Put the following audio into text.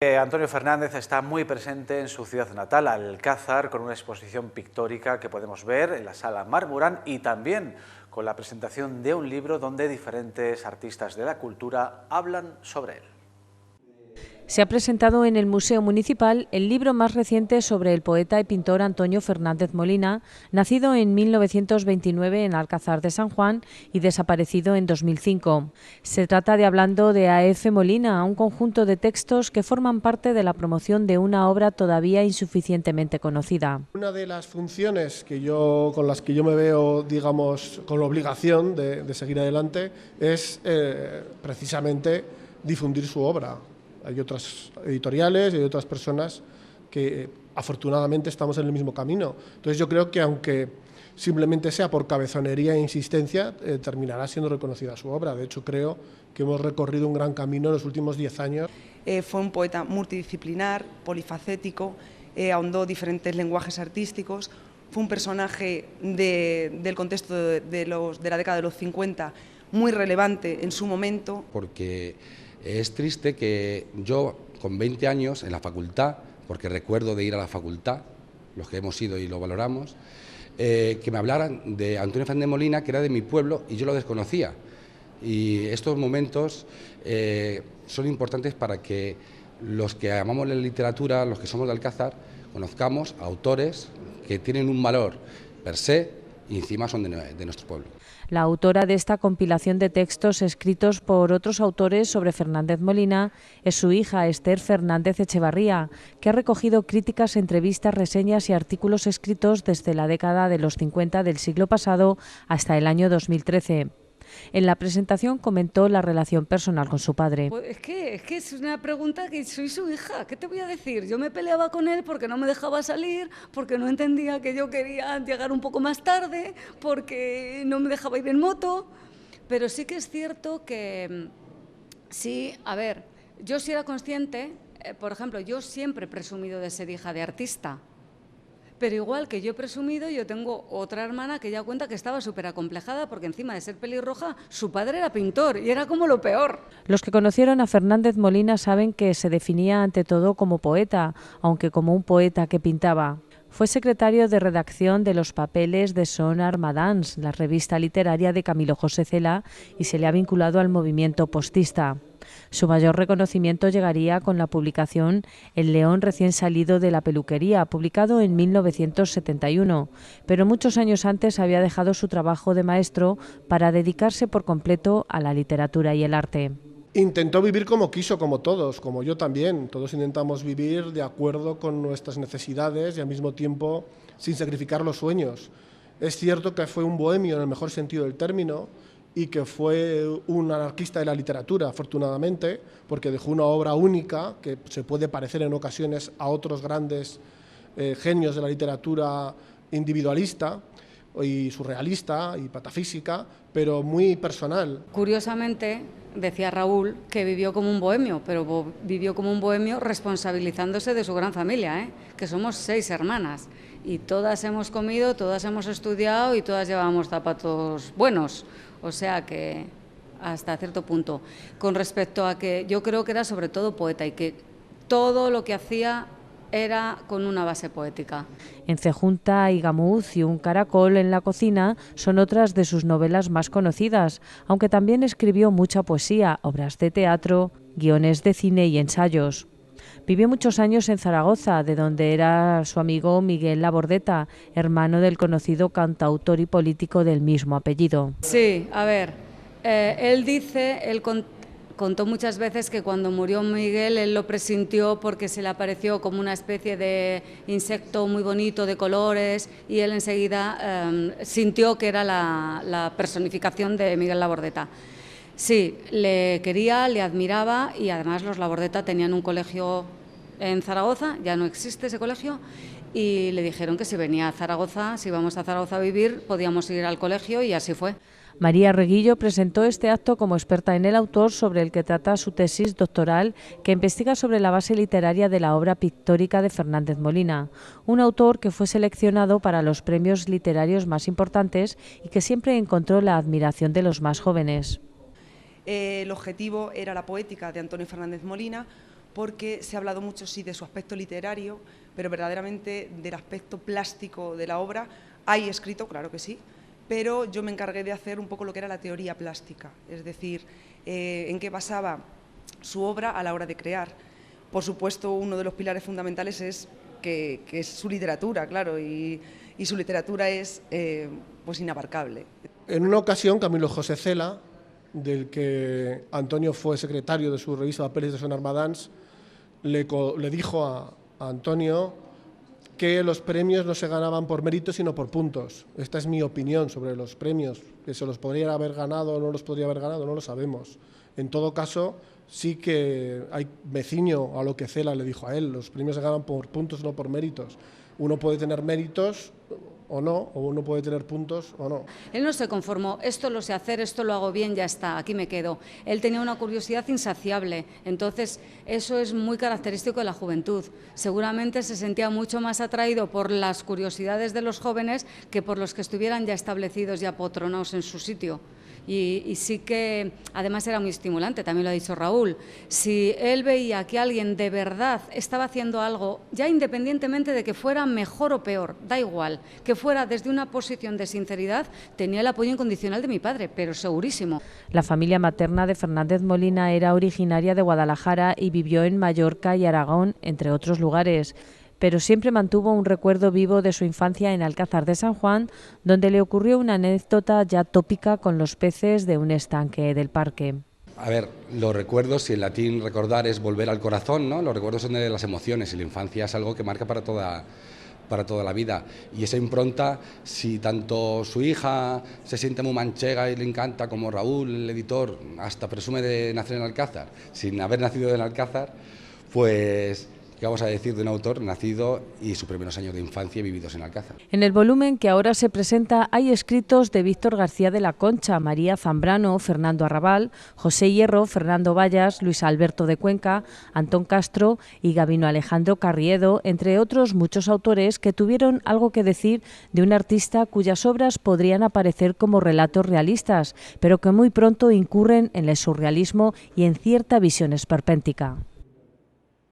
Antonio Fernández está muy presente en su ciudad natal, Alcázar, con una exposición pictórica que podemos ver en la Sala Marmurán y también con la presentación de un libro donde diferentes artistas de la cultura hablan sobre él. Se ha presentado en el Museo Municipal el libro más reciente sobre el poeta y pintor Antonio Fernández Molina, nacido en 1929 en Alcázar de San Juan y desaparecido en 2005. Se trata de Hablando de A.F. Molina, un conjunto de textos que forman parte de la promoción de una obra todavía insuficientemente conocida. Una de las funciones con las que yo me veo, digamos, con la obligación de seguir adelante es precisamente difundir su obra. Hay otras editoriales y hay otras personas que afortunadamente estamos en el mismo camino. Entonces yo creo que aunque simplemente sea por cabezonería e insistencia, terminará siendo reconocida su obra. De hecho creo que hemos recorrido un gran camino en los últimos 10 años. Fue un poeta multidisciplinar, polifacético, ahondó diferentes lenguajes artísticos, fue un personaje del contexto de la década de los 50 muy relevante en su momento. Porque es triste que yo, con 20 años, en la facultad, porque recuerdo de ir a la facultad, los que hemos ido y lo valoramos, que me hablaran de Antonio Fernández Molina, que era de mi pueblo, y yo lo desconocía. Y estos momentos son importantes para que los que amamos la literatura, los que somos de Alcázar, conozcamos a autores que tienen un valor per se y encima son de nuestro pueblo. La autora de esta compilación de textos escritos por otros autores sobre Fernández Molina es su hija Esther Fernández Echevarría, que ha recogido críticas, entrevistas, reseñas y artículos escritos desde la década de los 50 del siglo pasado hasta el año 2013. En la presentación comentó la relación personal con su padre. Pues es que es una pregunta que soy su hija, ¿qué te voy a decir? Yo me peleaba con él porque no me dejaba salir, porque no entendía que yo quería llegar un poco más tarde, porque no me dejaba ir en moto, pero sí que es cierto que sí, a ver, yo sí era consciente, por ejemplo, yo siempre he presumido de ser hija de artista. Pero igual que yo he presumido, yo tengo otra hermana que ya cuenta que estaba súper acomplejada porque encima de ser pelirroja, su padre era pintor y era como lo peor. Los que conocieron a Fernández Molina saben que se definía ante todo como poeta, aunque como un poeta que pintaba. Fue secretario de redacción de Los Papeles de Son Armadans, la revista literaria de Camilo José Cela, y se le ha vinculado al movimiento postista. Su mayor reconocimiento llegaría con la publicación El león recién salido de la peluquería, publicado en 1971, pero muchos años antes había dejado su trabajo de maestro para dedicarse por completo a la literatura y el arte. Intentó vivir como quiso, como todos, como yo también. Todos intentamos vivir de acuerdo con nuestras necesidades y al mismo tiempo sin sacrificar los sueños. Es cierto que fue un bohemio en el mejor sentido del término y que fue un anarquista de la literatura, afortunadamente, porque dejó una obra única que se puede parecer en ocasiones a otros grandes genios de la literatura individualista y surrealista y patafísica, pero muy personal. Curiosamente, decía Raúl que vivió como un bohemio, pero vivió como un bohemio responsabilizándose de su gran familia, que somos 6 hermanas y todas hemos comido, todas hemos estudiado y todas llevábamos zapatos buenos, o sea que hasta cierto punto. Con respecto a que yo creo que era sobre todo poeta y que todo lo que hacía era con una base poética. Encejunta y Gamuz y un caracol en la cocina son otras de sus novelas más conocidas, aunque también escribió mucha poesía, obras de teatro, guiones de cine y ensayos. Vivió muchos años en Zaragoza, de donde era su amigo Miguel Labordeta, hermano del conocido cantautor y político del mismo apellido. Sí, a ver, él contó muchas veces que cuando murió Miguel él lo presintió porque se le apareció como una especie de insecto muy bonito de colores y él enseguida sintió que era la personificación de Miguel Labordeta. Sí, le quería, le admiraba y además los Labordeta tenían un colegio en Zaragoza, ya no existe ese colegio, y le dijeron que si venía a Zaragoza, si íbamos a Zaragoza a vivir, podíamos ir al colegio y así fue. María Reguillo presentó este acto como experta en el autor, sobre el que trata su tesis doctoral, que investiga sobre la base literaria de la obra pictórica de Fernández Molina, un autor que fue seleccionado para los premios literarios más importantes y que siempre encontró la admiración de los más jóvenes. El objetivo era la poética de Antonio Fernández Molina, porque se ha hablado mucho sí de su aspecto literario, pero verdaderamente del aspecto plástico de la obra hay escrito, claro que sí, pero yo me encargué de hacer un poco lo que era la teoría plástica, es decir, en qué basaba su obra a la hora de crear. Por supuesto, uno de los pilares fundamentales es que es su literatura, claro, y su literatura es pues inabarcable. En una ocasión, Camilo José Cela, del que Antonio fue secretario de su revista Papeles de Sonar Madans, le dijo a Antonio que los premios no se ganaban por méritos sino por puntos. Esta es mi opinión sobre los premios, que se los podría haber ganado o no los podría haber ganado, no lo sabemos. En todo caso, sí que me ciño a lo que Cela le dijo a él, los premios se ganan por puntos, no por méritos. Uno puede tener méritos o no, o uno puede tener puntos o no. Él no se conformó, esto lo sé hacer, esto lo hago bien, ya está, aquí me quedo. Él tenía una curiosidad insaciable, entonces eso es muy característico de la juventud. Seguramente se sentía mucho más atraído por las curiosidades de los jóvenes que por los que estuvieran ya establecidos, ya apotronados en su sitio. Y sí que además era muy estimulante, también lo ha dicho Raúl. Si él veía que alguien de verdad estaba haciendo algo, ya independientemente de que fuera mejor o peor, da igual, que fuera desde una posición de sinceridad, tenía el apoyo incondicional de mi padre, pero segurísimo. La familia materna de Fernández Molina era originaria de Guadalajara y vivió en Mallorca y Aragón, entre otros lugares, pero siempre mantuvo un recuerdo vivo de su infancia en Alcázar de San Juan, donde le ocurrió una anécdota ya tópica con los peces de un estanque del parque. A ver, los recuerdos, si en latín recordar es volver al corazón, ¿no? Los recuerdos son de las emociones y la infancia es algo que marca para toda la vida. Y esa impronta, si tanto su hija se siente muy manchega y le encanta, como Raúl, el editor, hasta presume de nacer en Alcázar, sin haber nacido en Alcázar, pues ¿qué vamos a decir de un autor nacido y sus primeros años de infancia vividos en Alcázar? En el volumen que ahora se presenta hay escritos de Víctor García de la Concha, María Zambrano, Fernando Arrabal, José Hierro, Fernando Vallas, Luis Alberto de Cuenca, Antón Castro y Gabino Alejandro Carriedo, entre otros muchos autores que tuvieron algo que decir de un artista cuyas obras podrían aparecer como relatos realistas, pero que muy pronto incurren en el surrealismo y en cierta visión esperpéntica.